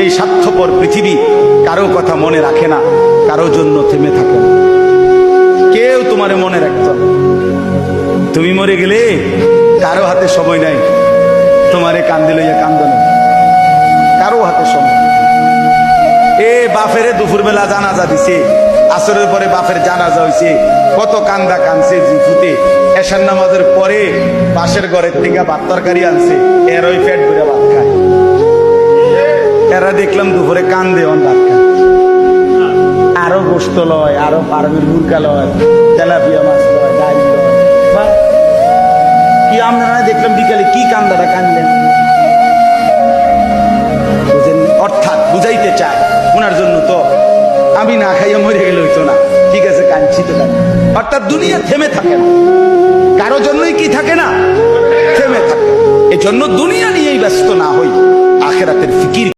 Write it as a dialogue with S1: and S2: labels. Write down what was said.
S1: এই স্বার্থপর পৃথিবী কারো কথা মনে রাখে না, কারো জন্য থেমে থাকে না, কেউ তোমারে মনে রাখত না। তুমি মরে গেলে কারো হাতে সময় নাই তোমারে কান্দে লইয়া কান্দন, কারো হাতে সময়। এ বাপেরে দুপুর বেলা জানাজা দিছে, আসরের পরে বাপের জানাজা হইছে, কত কান্দা কানছে জিফুতে। এশার নামাজের পরে পাশের ঘরের থেকে ভাত তরকারি আনছে, এর ওই পেট ভরে ভাত খায়। এরা দেখলাম দুপুরে কান্দে অন ভাত খায়, আরো গোস্ত লয়, আরো ফার্মের মুরগা লয়, তেলাপিয়া মাছ লয়, ডাইল লয়। কি আপনারা দেখলাম বিকালে কি কান্দাটা কানলেন? অর্থাৎ বুঝাইতে চায় ওনার জন্য তো আমি না খাইয়া মরে গেলে হইতো না, ঠিক আছে কাঁদছি তো কাঁদছি। অর্থাৎ দুনিয়া থেমে থাকে না, কারো জন্যই কি থাকে না, থেমে থাকে। এজন্য দুনিয়া নিয়েই ব্যস্ত না হই, আখিরাতের ফিকির